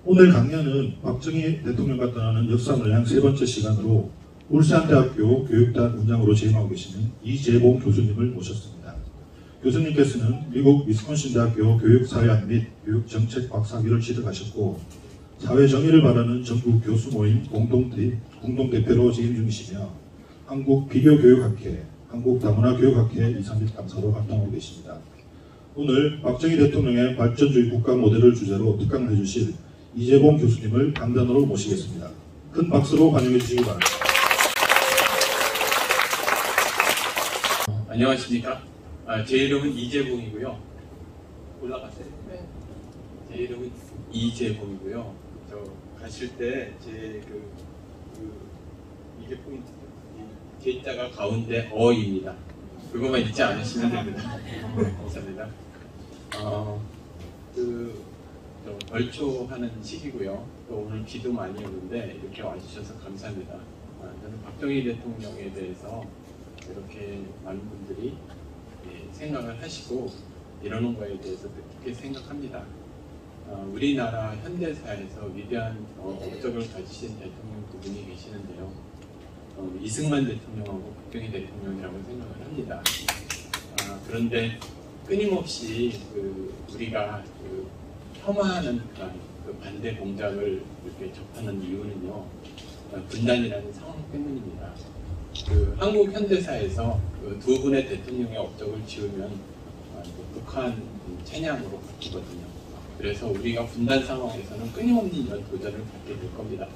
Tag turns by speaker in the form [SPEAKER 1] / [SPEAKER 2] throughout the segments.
[SPEAKER 1] 오늘 강연은 박정희 대통령과 떠나는 역사를 향 세 번째 시간으로 울산대학교 교육단 원장으로 재임하고 계시는 이재봉 교수님을 모셨습니다. 교수님께서는 미국 위스콘신 대학교 교육사회학 및 교육정책 박사학위를 취득하셨고 사회정의를 바라는 전국 교수 모임 공동대표로 재임 중이시며 한국비교교육학회, 한국다문화교육학회 이사 및 강사로 활동하고 계십니다. 오늘 박정희 대통령의 발전주의 국가 모델을 주제로 특강을 해주실 이재봉 교수님을 강단으로 모시겠습니다. 큰 박수로 환영해 주시기 바랍니다.
[SPEAKER 2] 안녕하십니까. 제 이름은 이재봉이고요. 올라가세요. 네. 제 이름은 이재봉이고요. 저 가실 때 이게 포인트죠. 제자가 가운데 어입니다. 그것만 잊지 않으시면 됩니다. 감사합니다. 벌초하는 시기고요. 또 오늘 비도 많이 오는데 이렇게 와주셔서 감사합니다. 저는 박정희 대통령에 대해서 이렇게 많은 분들이 생각을 하시고 이러는 거에 대해서 깊게 생각합니다. 우리나라 현대사에서 위대한 업적을 가지신 대통령 두 분이 계시는데요. 이승만 대통령하고 박정희 대통령이라고 생각을 합니다. 그런데 끊임없이 우리가 혐오하는 그 반대 공작을 이렇게 접하는 이유는요, 분단이라는 상황 때문입니다. 한국 현대사에서 두 분의 대통령의 업적을 지으면 북한 찬양으로 바뀌거든요. 그래서 우리가 분단 상황에서는 끊임없는 이런 도전을 받게 될 겁니다.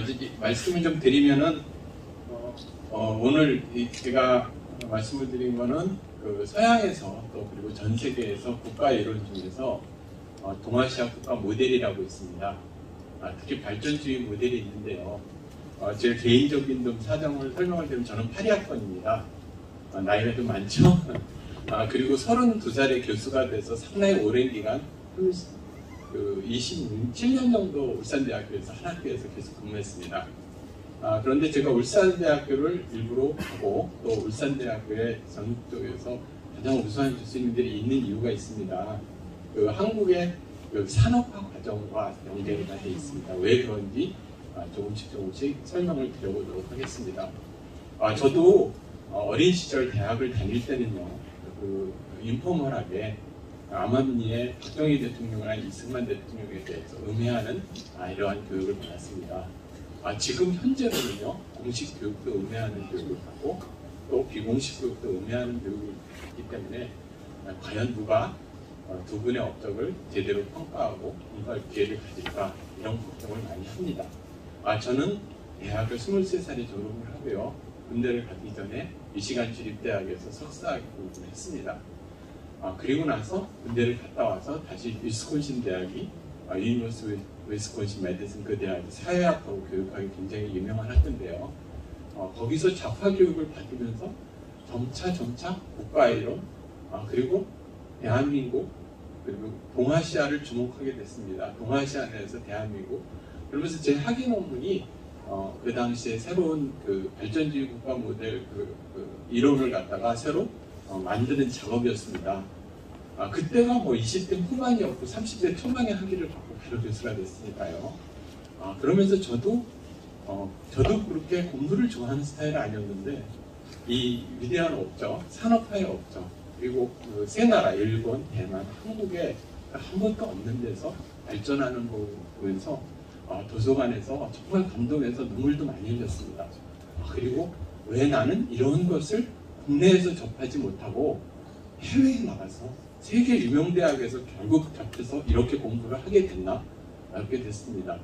[SPEAKER 2] 이제 말씀을 좀 드리면은 오늘 제가 말씀을 드린 거는 서양에서 또 그리고 전 세계에서 국가 이론 중에서 동아시아 국가 모델이라고 있습니다. 특히 발전주의 모델이 있는데요. 제 개인적인 좀 사정을 설명을 드리면 저는 82학번입니다. 나이가 좀 많죠? 그리고 32살의 교수가 돼서 상당히 오랜 기간 27년 정도 울산대학교에서 한 학교에서 계속 근무했습니다. 그런데 제가 울산대학교를 일부러 가고 또 울산대학교의 전국적에서 가장 우수한 교수님들이 있는 이유가 있습니다. 한국의 산업화 과정과 연계가 되어 있습니다. 왜 그런지 조금씩 설명을 드려보도록 하겠습니다. 저도 어린 시절 대학을 다닐 때는요, 인포멀하게 암암리에 박정희 대통령이나 이승만 대통령에 대해서 음해하는 이러한 교육을 받았습니다. 지금 현재로는요, 공식 교육도 음해하는 교육을 받고 또 비공식 교육도 음해하는 교육을 받기 때문에 과연 누가 두 분의 업적을 제대로 평가하고 평가할 기회를 가질까 이런 걱정을 많이 합니다. 저는 대학을 23살에 졸업을 하고요. 군대를 가기 전에 미시간 주립대학에서 석사 공부를 했습니다. 그리고 나서 군대를 갔다 와서 다시 위스콘신 대학이 유니버스 위스콘신 메디슨 그 대학이 사회학하고 교육학이 굉장히 유명한 학교인데요. 거기서 좌파 교육을 받으면서 점차 국가이론 그리고 대한민국 그리고 동아시아를 주목하게 됐습니다. 동아시아 내에서 대한민국 그러면서 제 학위 논문이 그 당시에 새로운 발전주의 국가 모델 이론을 갖다가 새로 만드는 작업이었습니다. 그때가 20대 후반이었고 30대 초반에 학위를 받고 바로 교수가 됐으니까요. 그러면서 저도 그렇게 공부를 좋아하는 스타일은 아니었는데 이 위대한 업적, 산업화의 업적 그리고 세 나라, 일본, 대만, 한국에 한 번도 없는 데서 발전하는 거 보면서 도서관에서 정말 감동해서 눈물도 많이 흘렸습니다. 그리고 왜 나는 이런 것을 국내에서 접하지 못하고 해외에 나가서 세계 유명 대학에서 결국 잡혀서 이렇게 공부를 하게 됐나? 이렇게 됐습니다.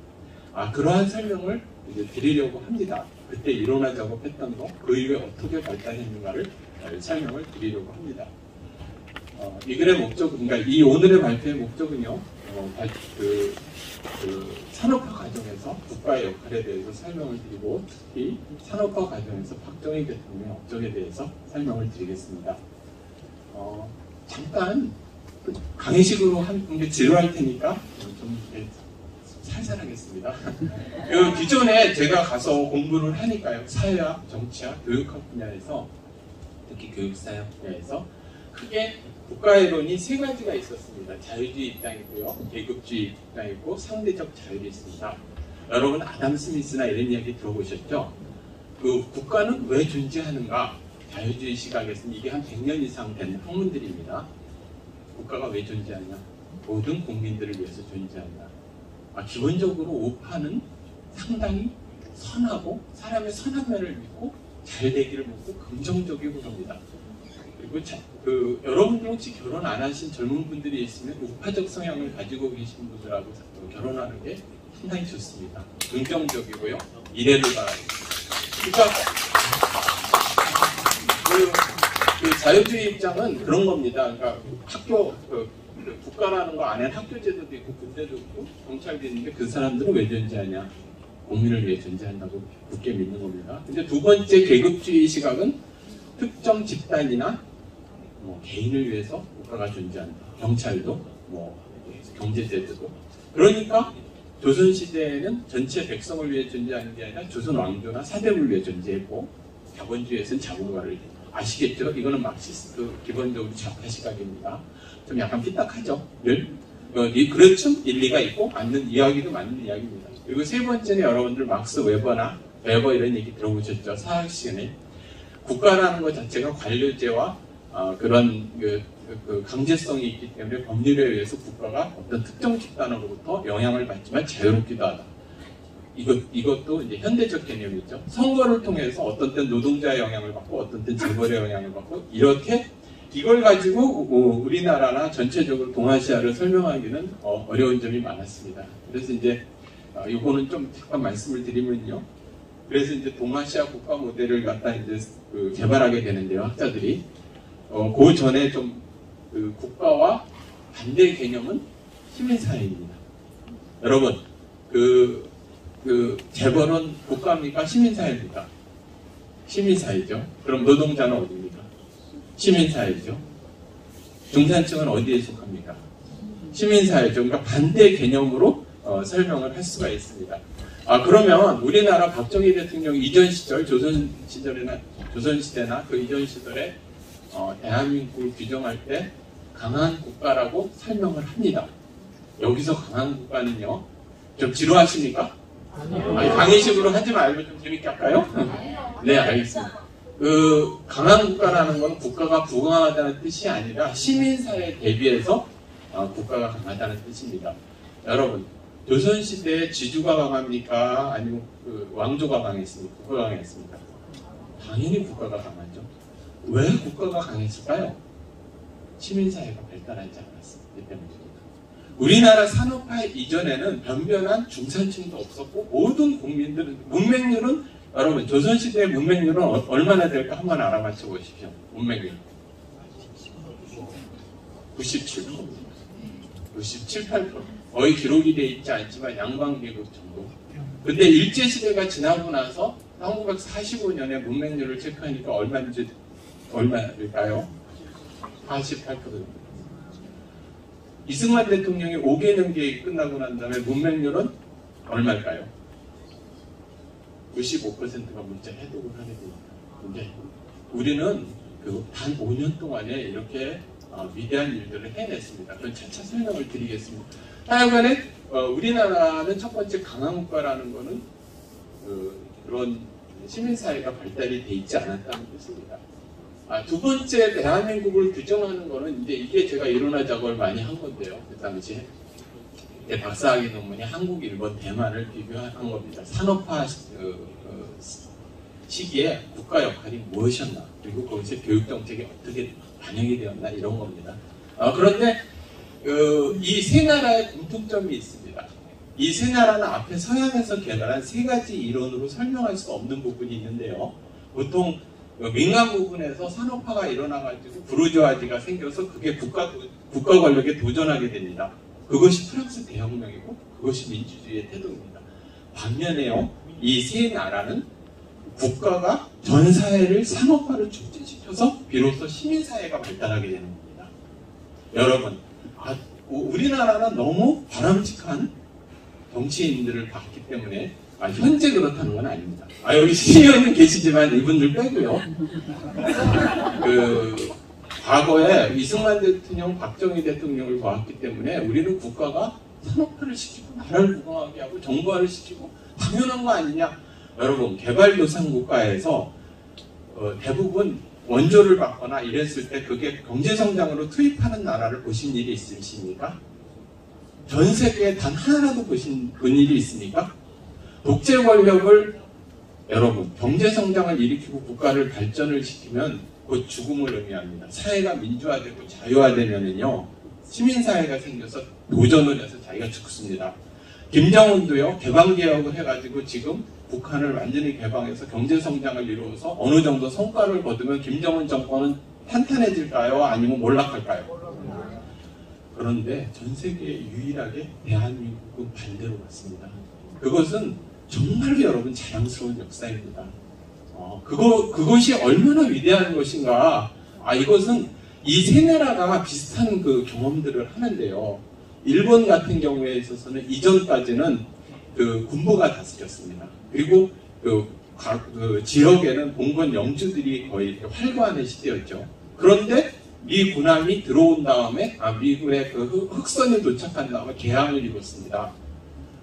[SPEAKER 2] 그러한 설명을 이제 드리려고 합니다. 그때 이론화 작업했던 거, 그 이후에 어떻게 발달했는가를 설명을 드리려고 합니다. 이 글의 목적, 그러니까 이 오늘의 발표의 목적은요, 산업화 과정에서 국가의 역할에 대해서 설명을 드리고 특히 산업화 과정에서 박정희 대통령의 업적에 대해서 설명을 드리겠습니다. 잠깐 강의식으로 한 게 지루할 테니까 좀 살살 하겠습니다. 기존에 제가 가서 공부를 하니까요, 사회학, 정치학, 교육학 분야에서 특히 교육사학 분야에서 크게 국가이론이 세 가지가 있었습니다. 자유주의 입장이고요, 계급주의 입장이고 상대적 자율이 있습니다. 여러분 아담 스미스나 이런 이야기 들어보셨죠? 그 국가는 왜 존재하는가? 자유주의 시각에서는 이게 한 100년 이상 된 학문들입니다. 국가가 왜 존재하냐? 모든 국민들을 위해서 존재한다. 기본적으로 우파는 상당히 선하고 사람의 선한 면을 믿고 잘 되기를 믿고 긍정적이고 합니다. 그리고 여러분들 혹시 결혼 안 하신 젊은 분들이 있으면 우파적 성향을 가지고 계신 분들하고 결혼하는 게 상당히 좋습니다. 긍정적이고요. 미래를 바라봅니다. 그러니까 그 자유주의 입장은 그런 겁니다. 그러니까 학교 국가라는 거 안에 학교 제도도 있고 군대도 있고 경찰도 있는데 그 사람들은 왜 존재하냐? 국민을 위해 존재한다고 굳게 믿는 겁니다. 근데 두 번째 계급주의 시각은 특정 집단이나 개인을 위해서 국가가 존재한다. 경찰도 경제제도도. 그러니까 조선시대에는 전체 백성을 위해 존재하는 게 아니라 조선 왕조나 사대부를 위해 존재했고 자본주의에서는 자본가를 아시겠죠? 이거는 막시스트 기본적으로 좌파 시각입니다. 좀 약간 삐딱하죠? 그렇죠? 일리가 있고 맞는 이야기도 맞는 이야기입니다. 그리고 세 번째는 여러분들 막스 웨버 이런 얘기 들어보셨죠? 사학 시간에 국가라는 것 자체가 관료제와 그런 강제성이 있기 때문에 법률에 의해서 국가가 어떤 특정 집단으로부터 영향을 받지만 자유롭기도 하다. 이것도 이제 현대적 개념이죠. 선거를 통해서 어떤 땐 노동자의 영향을 받고 어떤 땐 재벌의 영향을 받고 이렇게 이걸 가지고 우리나라나 전체적으로 동아시아를 설명하기는 어려운 점이 많았습니다. 그래서 이제 이거는 좀 잠깐 말씀을 드리면요. 그래서 이제 동아시아 국가 모델을 갖다 이제 개발하게 되는데요. 학자들이 그 전에 좀 국가와 반대 개념은 시민사회입니다. 여러분 재벌은 국가입니까? 시민사회입니까? 시민사회죠. 그럼 노동자는 어디입니까? 시민사회죠. 중산층은 어디에 속합니까? 시민사회죠. 그러니까 반대 개념으로 설명을 할 수가 있습니다. 그러면 우리나라 박정희 대통령 이전 시절 조선시대나 그 이전 시절에 대한민국을 규정할 때 강한 국가라고 설명을 합니다. 여기서 강한 국가는요. 좀 지루하십니까? 강의식으로 하지 말고 좀 재밌게 할까요? 네, 알겠습니다. 강한 국가라는 건 국가가 부강하다는 뜻이 아니라 시민사회에 대비해서 국가가 강하다는 뜻입니다. 여러분, 조선시대에 지주가 강합니까? 아니면 왕조가 강했습니까? 국가가 강했습니까? 당연히 국가가 강하죠. 왜 국가가 강했을까요? 시민사회가 발달하지 않았기 때문입니다. 우리나라 산업화 이전에는 변변한 중산층도 없었고 모든 국민들은 문맹률은 여러분 조선시대의 문맹률은 얼마나 될까 한번 알아맞혀 보십시오. 문맹률 97%, 8% 거의 기록이 되어 있지 않지만 양반계급 정도. 근데 일제시대가 지나고 나서 1945년에 문맹률을 체크하니까 얼마일까요? 48%. 이승만 대통령이 5개년 계획이 끝나고 난 다음에 문맹률은 얼마일까요? 95%가 문자 해독을 하게 됩니다. 근데 우리는 단 5년 동안에 이렇게 위대한 일들을 해냈습니다. 그건 차차 설명을 드리겠습니다. 하여간에 우리나라는 첫 번째 강한 국가라는 거는 그런 시민사회가 발달이 돼 있지 않았다는 뜻입니다. 두 번째 대한민국을 규정하는 거는 이제 이게 제가 이론화 작업을 많이 한 건데요. 그 당시에 박사학위 논문이 한국, 일본, 대만을 비교한 겁니다. 산업화 시기에 국가 역할이 무엇이었나 그리고 거기서 교육 정책이 어떻게 반영이 되었나 이런 겁니다. 그런데 이 세 나라의 공통점이 있습니다. 이 세 나라는 앞에 서양에서 개발한 세 가지 이론으로 설명할 수 없는 부분이 있는데요. 보통 민간 부분에서 산업화가 일어나가지고 부르주아지가 생겨서 그게 국가 권력에 도전하게 됩니다. 그것이 프랑스 대혁명이고 그것이 민주주의의 태도입니다. 반면에요, 이 세 나라는 국가가 전 사회를 산업화를 촉진시켜서 비로소 시민사회가 발달하게 되는 겁니다. 여러분, 우리나라는 너무 바람직한 정치인들을 봤기 때문에 현재 그렇다는 건 아닙니다. 여기 시의원은 계시지만 이분들 빼고요. 과거에 이승만 대통령, 박정희 대통령을 보았기 때문에 우리는 국가가 산업화를 시키고 나라를 부강하게 하고 정부화를 시키고 당연한 거 아니냐. 여러분, 개발도상국가에서 대부분 원조를 받거나 이랬을 때 그게 경제성장으로 투입하는 나라를 보신 일이 있으십니까? 전 세계에 단 하나라도 본 일이 있습니까? 독재 권력을 여러분, 경제성장을 일으키고 국가를 발전을 시키면 곧 죽음을 의미합니다. 사회가 민주화되고 자유화되면은요, 시민사회가 생겨서 도전을 해서 자기가 죽습니다. 김정은도요, 개방개혁을 해가지고 지금 북한을 완전히 개방해서 경제성장을 이루어서 어느 정도 성과를 거두면 김정은 정권은 탄탄해질까요? 아니면 몰락할까요? 그런데 전 세계에 유일하게 대한민국은 반대로 갔습니다. 그것은 정말로 여러분 자랑스러운 역사입니다. 그것이 얼마나 위대한 것인가. 이것은 이 세 나라가 비슷한 그 경험들을 하는데요. 일본 같은 경우에 있어서는 이전까지는 그 군부가 다스렸습니다. 그리고 그 지역에는 봉건 영주들이 거의 이렇게 활보하는 시대였죠. 그런데 미 군함이 들어온 다음에 미군의 그 흑선이 도착한 다음에 개항을 이뤘습니다.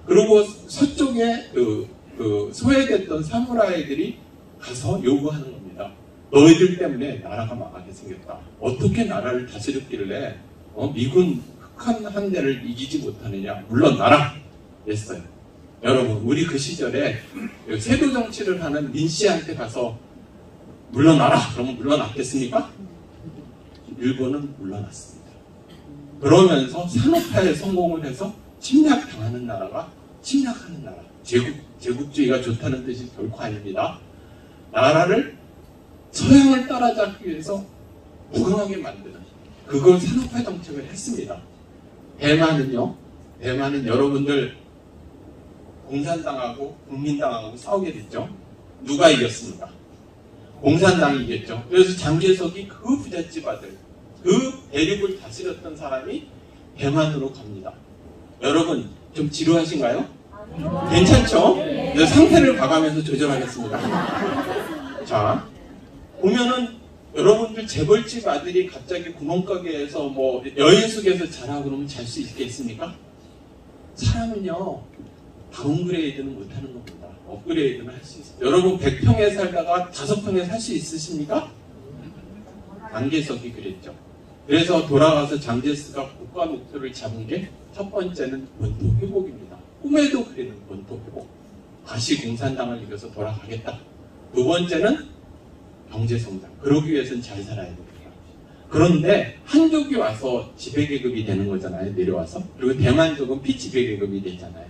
[SPEAKER 2] 그리고 서쪽에 소외됐던 사무라이들이 가서 요구하는 겁니다. 너희들 때문에 나라가 망하게 생겼다. 어떻게 나라를 다스렸길래 미군 흑한 한대를 이기지 못하느냐. 물러나라 했어요. 여러분, 우리 그 시절에 세도 정치를 하는 민 씨한테 가서 물러나라 그러면 물러났겠습니까? 일본은 물러났습니다. 그러면서 산업화에 성공을 해서 침략당하는 나라가 침략하는 나라. 제국주의가 좋다는 뜻이 결코 아닙니다. 나라를 서양을 따라잡기 위해서 부강하게 만드는 그걸 산업화 정책을 했습니다. 대만은 여러분들 공산당하고 국민당하고 싸우게 됐죠. 누가 이겼습니까? 공산당이 이겼죠. 그래서 장개석이 그 부잣집 아들, 그 대륙을 다스렸던 사람이 대만으로 갑니다. 여러분 좀 지루하신가요? 괜찮죠? 상태를 봐가면서 조절하겠습니다. 자, 보면은 여러분들 재벌집 아들이 갑자기 구멍가게에서 뭐 여인숙에서 자라 그러면 잘 수 있겠습니까? 사람은요, 다운그레이드는 못하는 겁니다. 업그레이드는 할 수 있어요. 여러분 100평에 살다가 5평에 살 수 있으십니까? 장개석이 그랬죠. 그래서 돌아가서 장제스가 국가 목표를 잡은 게 첫 번째는 본토 회복입니다. 꿈에도 그리는 본토 회복. 다시 공산당을 이겨서 돌아가겠다. 두 번째는 경제성장. 그러기 위해서는 잘 살아야 됩니다. 그런데 한족이 와서 지배계급이 되는 거잖아요. 내려와서. 그리고 대만족은 피지배계급이 되잖아요.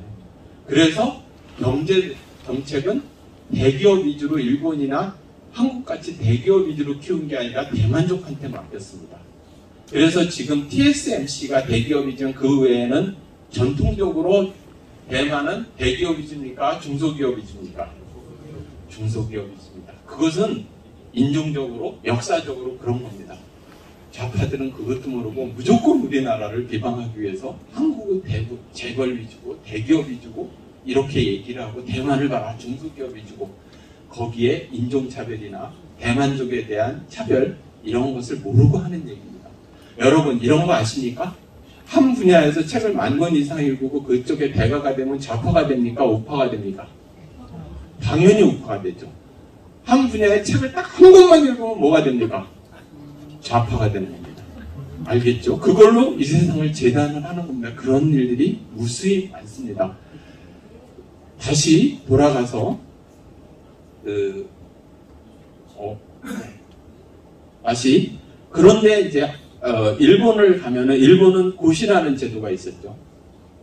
[SPEAKER 2] 그래서 경제 정책은 대기업 위주로 일본이나 한국같이 대기업 위주로 키운 게 아니라 대만족한테 맡겼습니다. 그래서 지금 TSMC가 대기업 위주는 그 외에는 전통적으로 대만은 대기업 위주입니까? 중소기업 위주입니까? 중소기업 위주입니다. 그것은 인종적으로 역사적으로 그런 겁니다. 좌파들은 그것도 모르고 무조건 우리나라를 비방하기 위해서 한국은 재벌 위주고 대기업 위주고 이렇게 얘기를 하고 대만을 봐라 중소기업 위주고 거기에 인종차별이나 대만족에 대한 차별 이런 것을 모르고 하는 얘기입니다. 여러분 이런 거 아십니까? 한 분야에서 책을 10,000권 이상 읽고 그쪽에 대가가 되면 좌파가 됩니까? 우파가 됩니까? 당연히 우파가 되죠. 한 분야의 책을 딱 한 권만 읽으면 뭐가 됩니까? 좌파가 되는 겁니다. 알겠죠? 그걸로 이 세상을 재단을 하는 겁니다. 그런 일들이 무수히 많습니다. 다시 돌아가서 그런데 이제 일본을 가면은 일본은 고시라는 제도가 있었죠.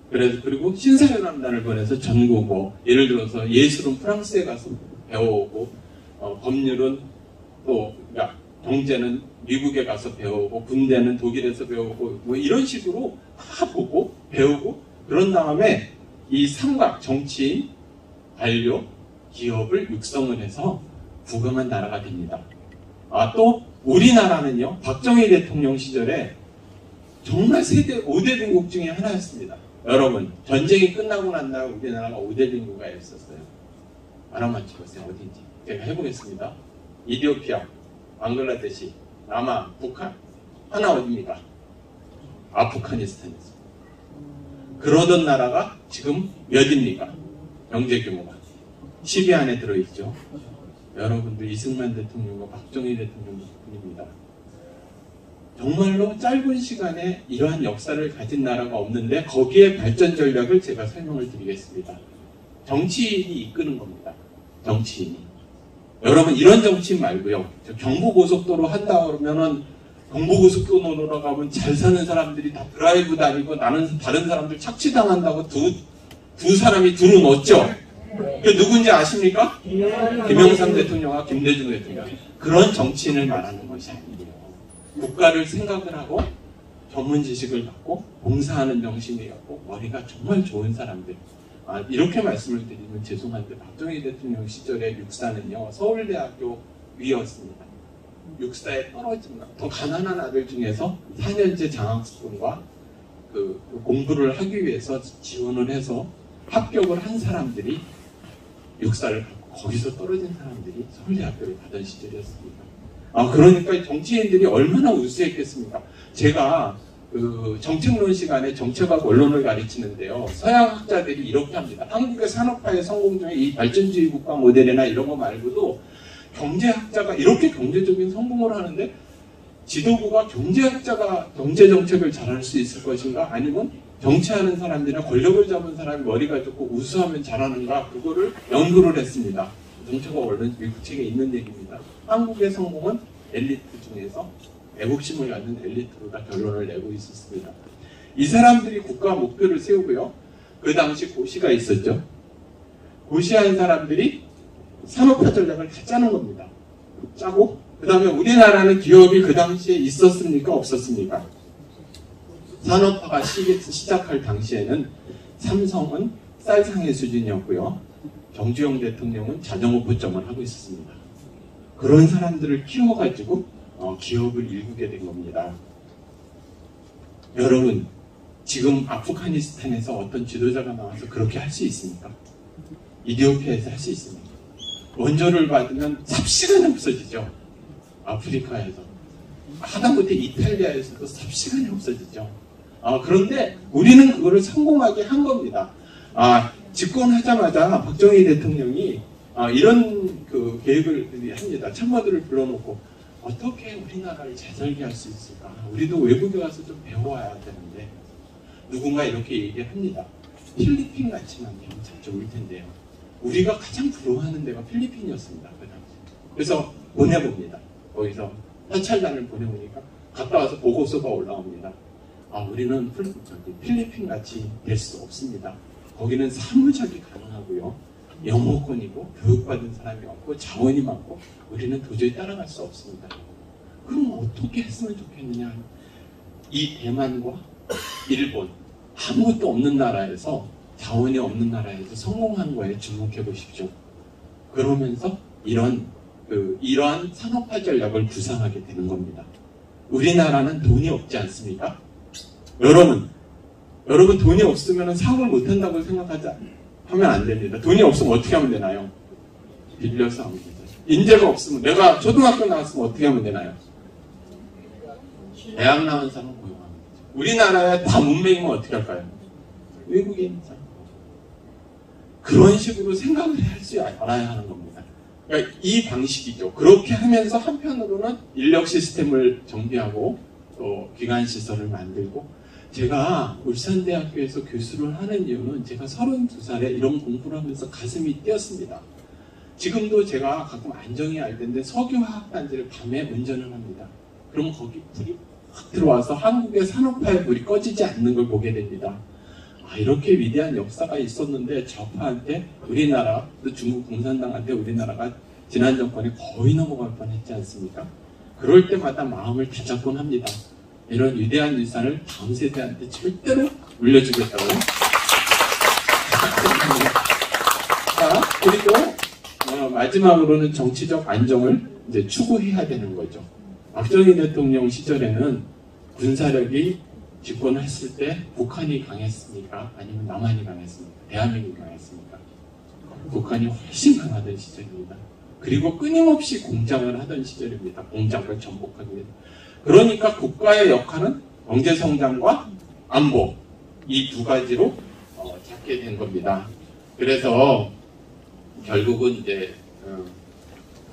[SPEAKER 2] 그리고 신사연합단을 보내서 전국 예를 들어서 예술은 프랑스에 가서 배워오고 법률은 또 그러니까 경제는 미국에 가서 배우고 군대는 독일에서 배우고 뭐 이런 식으로 다 보고 배우고 그런 다음에 이 삼각 정치인, 관료, 기업을 육성을 해서 부강한 나라가 됩니다. 또 우리나라는요 박정희 대통령 시절에 정말 5대 빈국 중에 하나였습니다. 여러분 전쟁이 끝나고 난 다음 우리나라가 5대 빈국가 있었어요. 알아맞혀보세요. 어딘지 제가 해보겠습니다. 이디오피아, 방글라데시, 남한, 북한 하나 어디입니까? 아프가니스탄이었습니다. 그러던 나라가 지금 몇입니까? 경제 규모가 10위 안에 들어있죠. 여러분들 이승만 대통령과 박정희 대통령 덕분입니다. 정말로 짧은 시간에 이러한 역사를 가진 나라가 없는데 거기에 발전 전략을 제가 설명을 드리겠습니다. 정치인이 이끄는 겁니다. 정치인이. 여러분 이런 정치인 말고요. 경부고속도로 한다 그러면은 경부고속도로로 가면 잘 사는 사람들이 다 드라이브 다니고 나는 다른 사람들 착취당한다고 두 사람이 둘은 없죠. 그 누군지 아십니까? 김영삼 대통령과 김대중 대통령. 그런 정치인을 말하는 것이 아니에요. 국가를 생각을 하고 전문 지식을 갖고 봉사하는 정신이 갖고 머리가 정말 좋은 사람들. 이렇게 말씀을 드리면 죄송한데 박정희 대통령 시절에 육사는요 서울대학교 위였습니다. 육사에 떨어진 더 가난한 아들 중에서 4년제 장학금과 그 공부를 하기 위해서 지원을 해서 합격을 한 사람들이 육사를 갖고 거기서 떨어진 사람들이 서울대학교를 가던 시절이었습니다. 그러니까 정치인들이 얼마나 우수했겠습니까? 제가 그 정책론 시간에 정책학 원론을 가르치는데요. 서양 학자들이 이렇게 합니다. 한국의 산업화의 성공 중에 이 발전주의 국가 모델이나 이런 거 말고도 경제학자가 이렇게 경제적인 성공을 하는데 지도부가 경제학자가 경제정책을 잘할 수 있을 것인가? 아니면 정치하는 사람들이나 권력을 잡은 사람이 머리가 좋고 우수하면 잘하는가? 그거를 연구를 했습니다. 정책학 원론 미국 책에 있는 얘기입니다. 한국의 성공은 엘리트 중에서 애국심을 갖는 엘리트가 결론을 내고 있었습니다. 이 사람들이 국가 목표를 세우고요. 그 당시 고시가 있었죠. 고시한 사람들이 산업화 전략을 다 짜는 겁니다. 짜고 그 다음에 우리나라는 기업이 그 당시에 있었습니까? 없었습니까? 산업화가 시작할 당시에는 삼성은 쌀상의 수준이었고요. 정주영 대통령은 자전거 포점을 하고 있었습니다. 그런 사람들을 키워가지고 기업을 일구게 된 겁니다. 여러분 지금 아프가니스탄에서 어떤 지도자가 나와서 그렇게 할 수 있습니까? 이디오피아에서 할 수 있습니까? 원조를 받으면 삽시간에 없어지죠. 아프리카에서. 하다못해 이탈리아에서도 삽시간에 없어지죠. 그런데 우리는 그거를 성공하게 한 겁니다. 집권하자마자 박정희 대통령이 이런 그 계획을 합니다. 참모들을 불러놓고 어떻게 우리나라를 재설계할 수 있을까? 우리도 외국에 가서 좀 배워야 되는데 누군가 이렇게 얘기합니다. 필리핀 같이만 되면 참 좋을 텐데요. 우리가 가장 부러워하는 데가 필리핀이었습니다. 그 당시. 그래서 보내봅니다. 거기서 사찰단을 보내보니까 갔다 와서 보고서가 올라옵니다. 우리는 필리핀 같이 될 수 없습니다. 거기는 사무적이 가능하고요. 영어권이고 교육받은 사람이 없고 자원이 많고 우리는 도저히 따라갈 수 없습니다. 그럼 어떻게 했으면 좋겠느냐. 이 대만과 일본 아무것도 없는 나라에서 자원이 없는 나라에서 성공한 거에 주목해 보십시오. 그러면서 이러한 산업화 전략을 구상하게 되는 겁니다. 우리나라는 돈이 없지 않습니까? 여러분 돈이 없으면 사업을 못한다고 하면 안 됩니다. 돈이 없으면 어떻게 하면 되나요? 빌려서 하면 되죠. 인재가 없으면 내가 초등학교 나왔으면 어떻게 하면 되나요? 대학 나온 사람 고용하면 되죠. 우리나라에 다 문맹이면 어떻게 할까요? 외국인 사람. 그런 식으로 생각을 할 줄 알아야 하는 겁니다. 그러니까 이 방식이죠. 그렇게 하면서 한편으로는 인력 시스템을 정비하고 또 기관 시설을 만들고 제가 울산대학교에서 교수를 하는 이유는 제가 32살에 이런 공부를 하면서 가슴이 뛰었습니다. 지금도 제가 가끔 안정이 알 텐데 석유화학단지를 밤에 운전을 합니다. 그럼 거기 불이 확 들어와서 한국의 산업화의 불이 꺼지지 않는 걸 보게 됩니다. 이렇게 위대한 역사가 있었는데 좌파한테 우리나라, 또 중국 공산당한테 우리나라가 지난 정권에 거의 넘어갈 뻔했지 않습니까? 그럴 때마다 마음을 다잡곤 합니다. 이런 위대한 유산을 다음 세대한테 절대로 물려주겠다고. 자, 그리고 마지막으로는 정치적 안정을 이제 추구해야 되는 거죠. 박정희 대통령 시절에는 군사력이 집권했을 때 북한이 강했습니까? 아니면 남한이 강했습니까? 대한민국이 강했습니까? 북한이 훨씬 강하던 시절입니다. 그리고 끊임없이 공장을 하던 시절입니다. 공장을 전복하기 위해서. 그러니까 국가의 역할은 경제성장과 안보 이 두 가지로 잡게 된 겁니다. 그래서 결국은 이제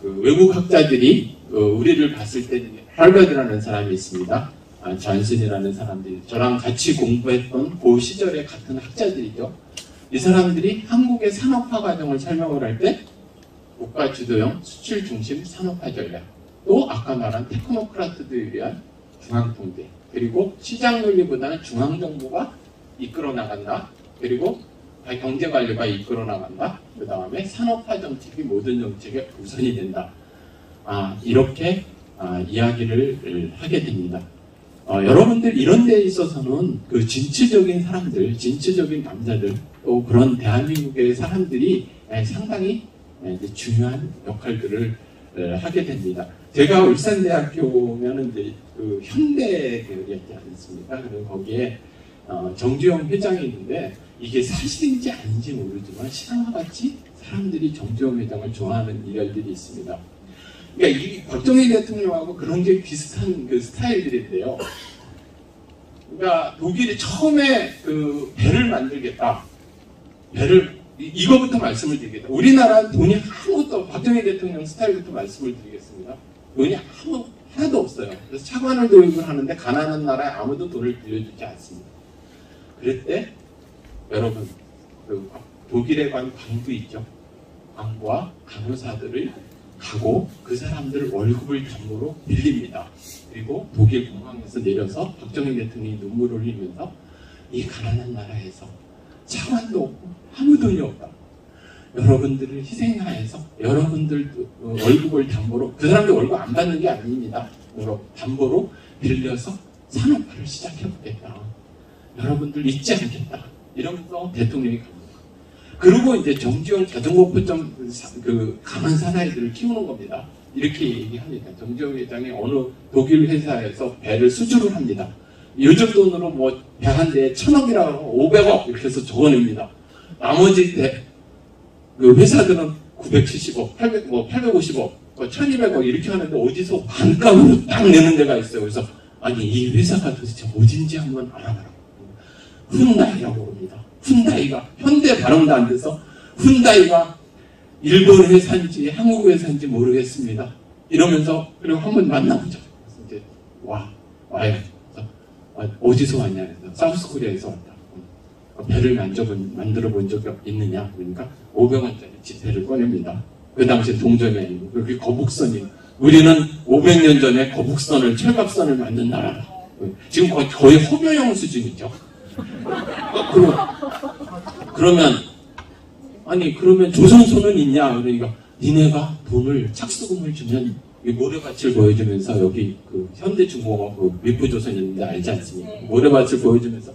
[SPEAKER 2] 그 외국 학자들이 우리를 봤을 때 할버드라는 사람이 있습니다. 존슨이라는 사람들이 저랑 같이 공부했던 그 시절에 같은 학자들이죠. 이 사람들이 한국의 산업화 과정을 설명을 할 때 국가 주도형 수출 중심 산업화 전략, 또 아까 말한 테크노크라트들에 의한 중앙통제, 그리고 시장 논리보다는 중앙정부가 이끌어 나간다, 그리고 경제관리가 이끌어 나간다, 그 다음에 산업화 정책이 모든 정책의 우선이 된다. 이렇게 이야기를 하게 됩니다. 여러분들 이런 데 있어서는 그 진취적인 사람들, 진취적인 남자들, 또 그런 대한민국의 사람들이 상당히 중요한 역할들을 하게 됩니다. 제가 울산대학교면은 이제 그 현대 계열이었지 않습니까? 그리고 거기에 정주영 회장이 있는데 이게 사실인지 아닌지 모르지만 신화와 같이 사람들이 정주영 회장을 좋아하는 일들이 있습니다. 그러니까 이 박정희 대통령하고 그런 게 비슷한 그 스타일들인데요. 그러니까 독일이 처음에 그 배를 만들겠다. 이거부터 말씀을 드리겠다. 우리나라 돈이 아무것도, 박정희 대통령 스타일부터 말씀을 드리겠습니다. 돈이 하나도 없어요. 그래서 차관을 도입을 하는데 가난한 나라에 아무도 돈을 빌려주지 않습니다. 그랬대 여러분, 그 독일에 간 광부 있죠. 광부와 간호사들을 가고 그 사람들 월급을 담보로 빌립니다. 그리고 독일 공항에서 내려서 박정희 대통령이 눈물을 흘리면서 이 가난한 나라에서 차관도 없고 아무 돈이 없다. 여러분들을 희생하여서 여러분들 월급을 담보로, 그 사람들 월급 안 받는 게 아닙니다. 담보로 빌려서 산업화를 시작해보겠다. 여러분들 잊지 않겠다. 이러면서 대통령이 갑니다. 그리고 이제 정주영 자전거 포점 그 가난 사나이들을 키우는 겁니다. 이렇게 얘기합니다. 정주영 회장이 어느 독일 회사에서 배를 수주를 합니다. 요즘 돈으로 뭐 배 한 대에 1,000억이라고 500억 이렇게 해서 적어냅니다. 나머지 그 회사들은 970억, 850억, 1200억 이렇게 하는데 어디서 반값으로 딱 내는 데가 있어요. 그래서 아니 이 회사가 도대체 어딘지 한번 알아봐라. 훈다이라고 합니다. 훈다이가 현대 발음도 안 돼서 훈다이가 일본 회사인지 한국 회사인지 모르겠습니다. 이러면서 그리고 한번 만나보자. 그래서 이제 와요. 어디서 왔냐 해서 사우스코리아에서 왔다. 배를 만들어 본 적이 있느냐? 그러니까 500원짜리 지폐를 꺼냅니다. 그 당시에 동전이 아니고 그게 거북선이. 우리는 500년 전에 거북선을, 철갑선을 만든 나라다. 지금 거의 허묘형 수준이죠. 그러면 조선소는 있냐? 그러니까 니네가 돈을 착수금을 주면 모래밭을 보여주면서 여기 그 현대중공업 그 미프조선 있는데 알지 않습니까? 모래밭을 보여주면서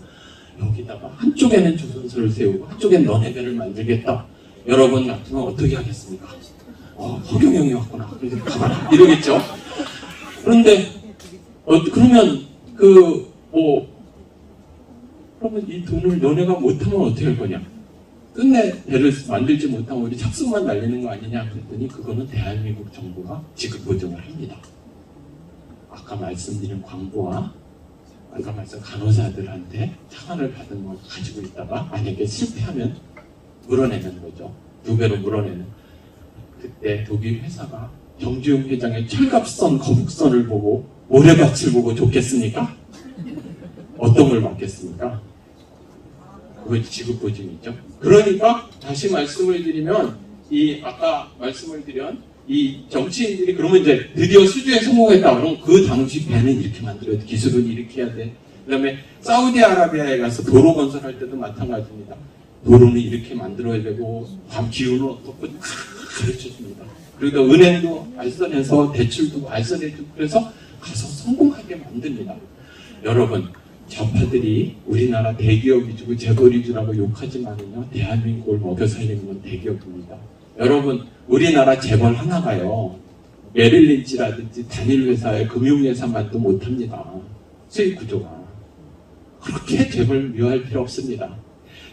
[SPEAKER 2] 여기다가 한쪽에는 조선소를 세우고 한쪽엔 너네 배를 만들겠다. 여러분 같으면 어떻게 하겠습니까? 허경영이 왔구나. 가봐라. 이러겠죠. 그런데 그러면 그러면 이 돈을 너네가 못하면 어떻게 할 거냐? 끝내 배를 만들지 못하면 우리 착수만 날리는 거 아니냐 그랬더니 그거는 대한민국 정부가 지급 보증을 합니다. 아까 말씀드린 광부와 아까 말씀 간호사들한테 차관을 받은 걸 가지고 있다가 만약에 실패하면 물어내는 거죠. 2배로 물어내는. 그때 독일 회사가 정주영 회장의 철갑선, 거북선을 보고 모래밭을 보고 좋겠습니까? 어떤 걸 받겠습니까? 그거 지급보증이죠. 그러니까 다시 말씀을 드리면 아까 말씀을 드린 이 정치인들이 그러면 이제 드디어 수주에 성공했다. 그럼 그 당시 배는 이렇게 만들어야 돼. 기술은 이렇게 해야 돼. 그 다음에 사우디아라비아에 가서 도로 건설할 때도 마찬가지입니다. 도로는 이렇게 만들어야 되고 기후는 어떻고 가르쳐줍니다. 그리고 은행도 알선해서 대출도 알선해주고 그래서 가서 성공하게 만듭니다. 여러분 좌파들이 우리나라 대기업이 주고 재벌이 주라고 욕하지만은요, 대한민국을 먹여 살리는 건 대기업입니다. 여러분, 우리나라 재벌 하나가요, 메릴린치라든지 단일 회사의 금융예산만도 못합니다. 수익 구조가. 그렇게 재벌 미워할 필요 없습니다.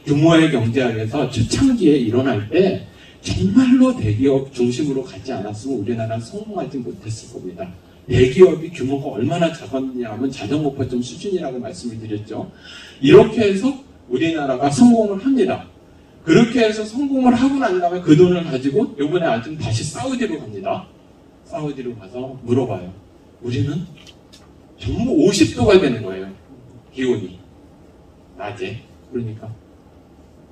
[SPEAKER 2] 규모의 경제학에서 초창기에 일어날 때 정말로 대기업 중심으로 가지 않았으면 우리나라는 성공하지 못했을 겁니다. 대기업이 규모가 얼마나 작았냐 하면 자전거포점 수준이라고 말씀을 드렸죠. 이렇게 해서 우리나라가 성공을 합니다. 그렇게 해서 성공을 하고 난 다음에 그 돈을 가지고 이번에 아주 다시 사우디로 갑니다. 사우디로 가서 물어봐요. 우리는 전부 50도가 되는 거예요. 기온이. 낮에. 그러니까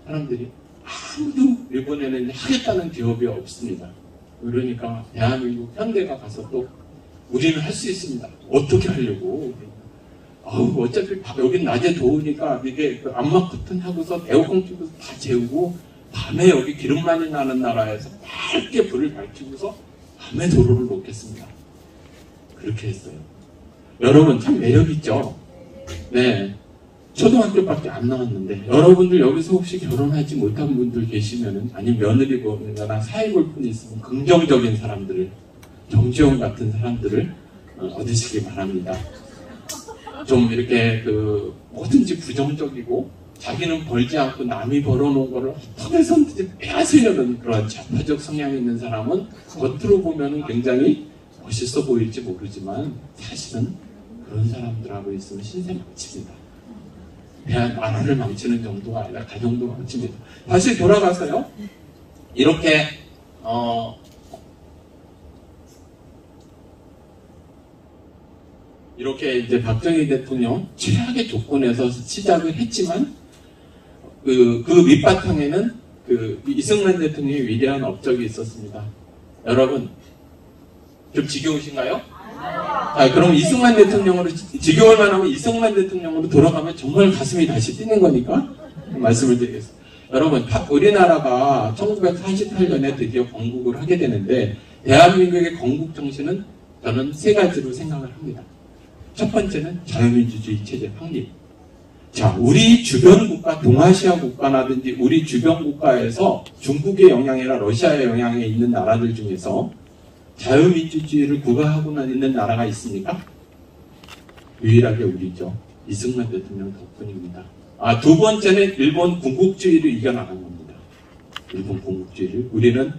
[SPEAKER 2] 사람들이 아무도 이번에는 하겠다는 기업이 없습니다. 그러니까 대한민국 현대가 가서 또 우리는 할 수 있습니다. 어떻게 하려고? 어차피 여긴 낮에 더우니까 이게 그 암막 커튼 하고서 에어컨 끼고서 다 재우고 밤에 여기 기름 많이 나는 나라에서 밝게 불을 밝히고서 밤에 도로를 놓겠습니다. 그렇게 했어요. 여러분 참 매력있죠? 네. 초등학교밖에 안 나왔는데 여러분들 여기서 혹시 결혼하지 못한 분들 계시면은 아니면 며느리 보거나 사회 볼 분이 있으면 긍정적인 사람들을 정지용 같은 사람들을 얻으시기 바랍니다. 좀 이렇게 뭐든지 부정적이고 자기는 벌지 않고 남이 벌어놓은 거를 어떻게 해서든지 빼앗으려는 그런 좌파적 성향이 있는 사람은 겉으로 보면은 굉장히 멋있어 보일지 모르지만 사실은 그런 사람들하고 있으면 신세 망칩니다. 그냥 나라를 망치는 정도가 아니라 가정도 망칩니다. 다시 돌아가서요. 이렇게 이렇게 이제 박정희 대통령 최악의 조건에서 시작을 했지만 그 밑바탕에는 이승만 대통령의 위대한 업적이 있었습니다. 여러분 좀 지겨우신가요? 그럼 이승만 대통령으로 지겨울 만하면 이승만 대통령으로 돌아가면 정말 가슴이 다시 뛰는 거니까 말씀을 드리겠습니다. 여러분 우리나라가 1948년에 드디어 건국을 하게 되는데 대한민국의 건국 정신은 저는 세 가지로 생각을 합니다. 첫 번째는 자유민주주의 체제 확립. 자, 우리 주변 국가, 동아시아 국가라든지 우리 주변 국가에서 중국의 영향이나 러시아의 영향에 있는 나라들 중에서 자유민주주의를 구가하고 있는 나라가 있습니까? 유일하게 우리죠. 이승만 대통령 덕분입니다. 두 번째는 일본 군국주의를 이겨나간 겁니다. 일본 군국주의를. 우리는